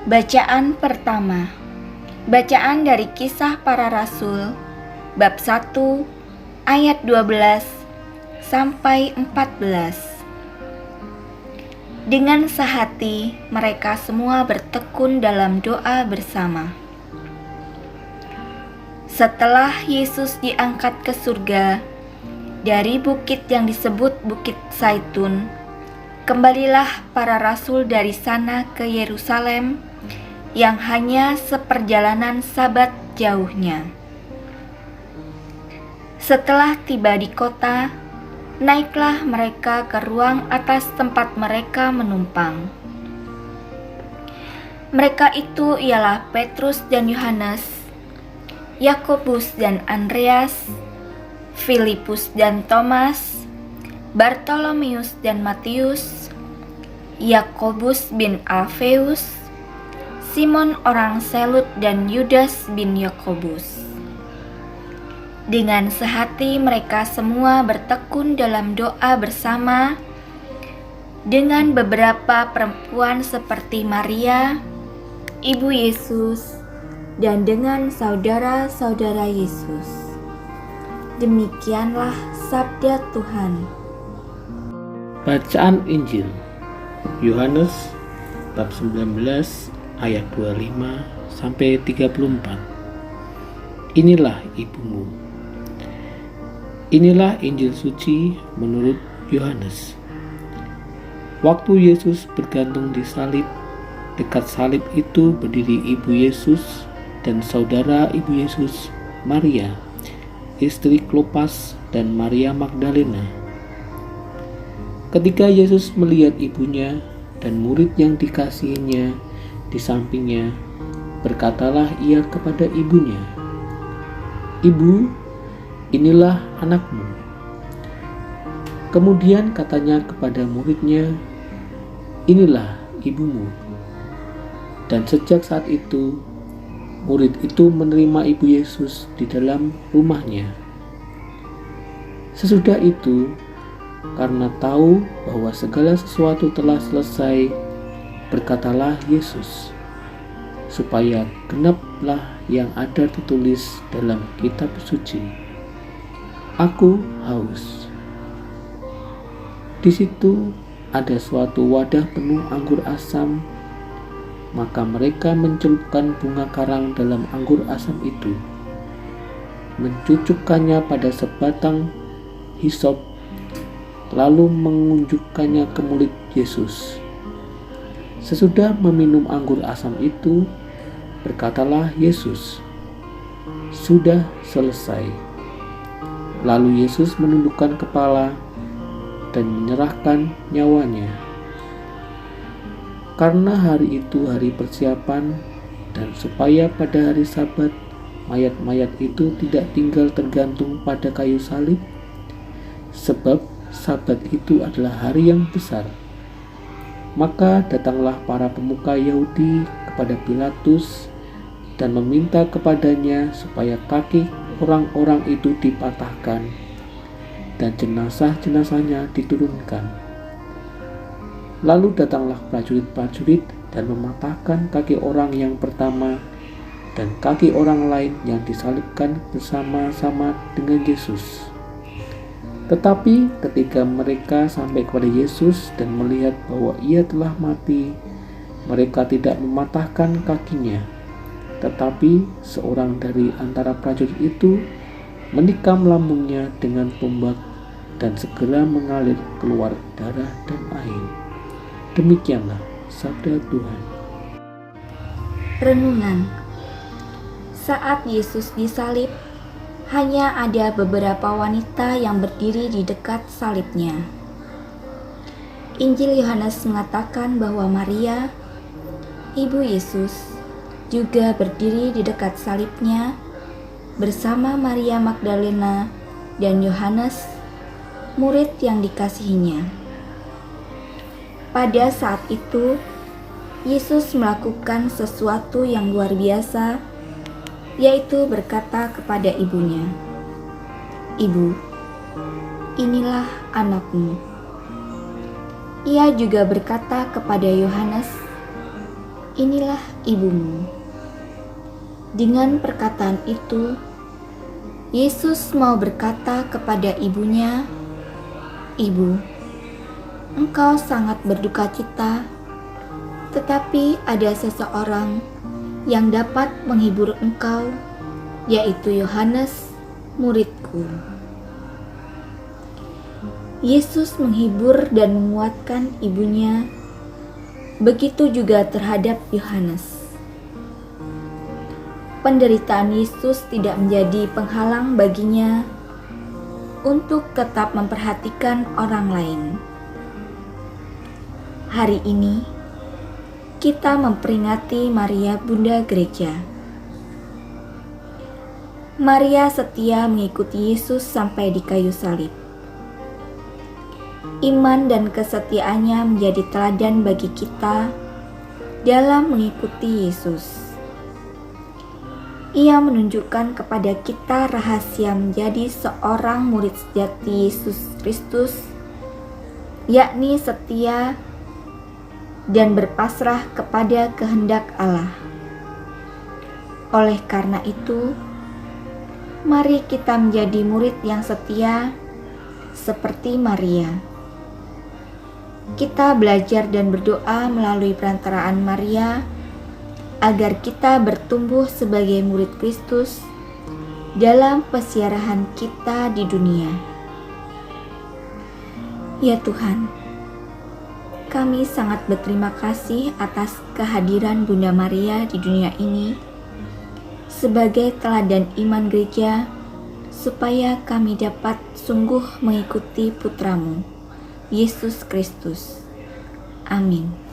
Bacaan pertama. Bacaan dari Kisah Para Rasul bab 1 ayat 12 sampai 14. Dengan sehati mereka semua bertekun dalam doa bersama. Setelah Yesus diangkat ke surga dari bukit yang disebut Bukit Zaitun, kembalilah para rasul dari sana ke Yerusalem yang hanya seperjalanan Sabat jauhnya. Setelah tiba di kota, naiklah mereka ke ruang atas tempat mereka menumpang. Mereka itu ialah Petrus dan Yohanes, Yakobus dan Andreas, Filipus dan Thomas, Bartolomeus dan Matius, Yakobus bin Alfeus, Simon orang Zelut dan Yudas bin Yakobus. Dengan sehati mereka semua bertekun dalam doa bersama dengan beberapa perempuan seperti Maria, ibu Yesus, dan dengan saudara-saudara Yesus. Demikianlah sabda Tuhan. Bacaan Injil Yohanes bab 19 ayat 25 sampai 34. Inilah ibumu. Inilah Injil suci menurut Yohanes. Waktu Yesus bergantung di salib, dekat salib itu berdiri ibu Yesus dan saudara ibu Yesus, Maria, istri Klopas, dan Maria Magdalena. Ketika Yesus melihat ibunya dan murid yang dikasihinya di sampingnya, berkatalah ia kepada ibunya, "Ibu, inilah anakmu." Kemudian katanya kepada muridnya, "Inilah ibumu." Dan sejak saat itu, murid itu menerima ibu Yesus di dalam rumahnya. Sesudah itu, karena tahu bahwa segala sesuatu telah selesai, berkatalah Yesus, supaya genaplah yang ada tertulis dalam kitab suci, "Aku haus." Di situ ada suatu wadah penuh anggur asam, maka mereka mencelupkan bunga karang dalam anggur asam itu, mencucukkannya pada sebatang hisop, lalu mengunjukkannya ke murid Yesus. Sesudah meminum anggur asam itu, berkatalah Yesus, "Sudah selesai." Lalu Yesus menundukkan kepala dan menyerahkan nyawanya. Karena hari itu hari persiapan, dan supaya pada hari Sabat mayat-mayat itu tidak tinggal tergantung pada kayu salib, sebab Sabat itu adalah hari yang besar, maka datanglah para pemuka Yahudi kepada Pilatus dan meminta kepadanya supaya kaki orang-orang itu dipatahkan dan jenazah-jenazahnya diturunkan. Lalu datanglah prajurit-prajurit dan mematahkan kaki orang yang pertama dan kaki orang lain yang disalibkan bersama-sama dengan Yesus. Tetapi ketika mereka sampai kepada Yesus dan melihat bahwa ia telah mati, mereka tidak mematahkan kakinya. Tetapi seorang dari antara prajurit itu menikam lambungnya dengan tombak, dan segera mengalir keluar darah dan air. Demikianlah sabda Tuhan. Renungan. Saat Yesus disalib, hanya ada beberapa wanita yang berdiri di dekat salibnya. Injil Yohanes mengatakan bahwa Maria, ibu Yesus, juga berdiri di dekat salibnya bersama Maria Magdalena dan Yohanes, murid yang dikasihinya. Pada saat itu, Yesus melakukan sesuatu yang luar biasa, yaitu berkata kepada ibunya, "Ibu, inilah anakmu." Ia juga berkata kepada Yohanes, inilah ibumu." Dengan perkataan itu, Yesus mau berkata kepada ibunya, "Ibu, engkau sangat berduka cita, tetapi ada seseorang yang dapat menghibur engkau, yaitu Yohanes, muridku." Yesus menghibur dan menguatkan ibunya, begitu juga terhadap Yohanes. Penderitaan Yesus tidak menjadi penghalang baginya untuk tetap memperhatikan orang lain. Hari ini, kita memperingati Maria Bunda Gereja. Maria setia mengikuti Yesus sampai di kayu salib. Iman dan kesetiaannya menjadi teladan bagi kita dalam mengikuti Yesus. Ia menunjukkan kepada kita rahasia menjadi seorang murid sejati Yesus Kristus, yakni setia dan berpasrah kepada kehendak Allah. Oleh karena itu, mari kita menjadi murid yang setia seperti Maria. Kita belajar dan berdoa melalui perantaraan Maria agar kita bertumbuh sebagai murid Kristus dalam pesiarahan kita di dunia. Ya Tuhan, kami sangat berterima kasih atas kehadiran Bunda Maria di dunia ini sebagai teladan iman gereja, supaya kami dapat sungguh mengikuti Putramu, Yesus Kristus. Amin.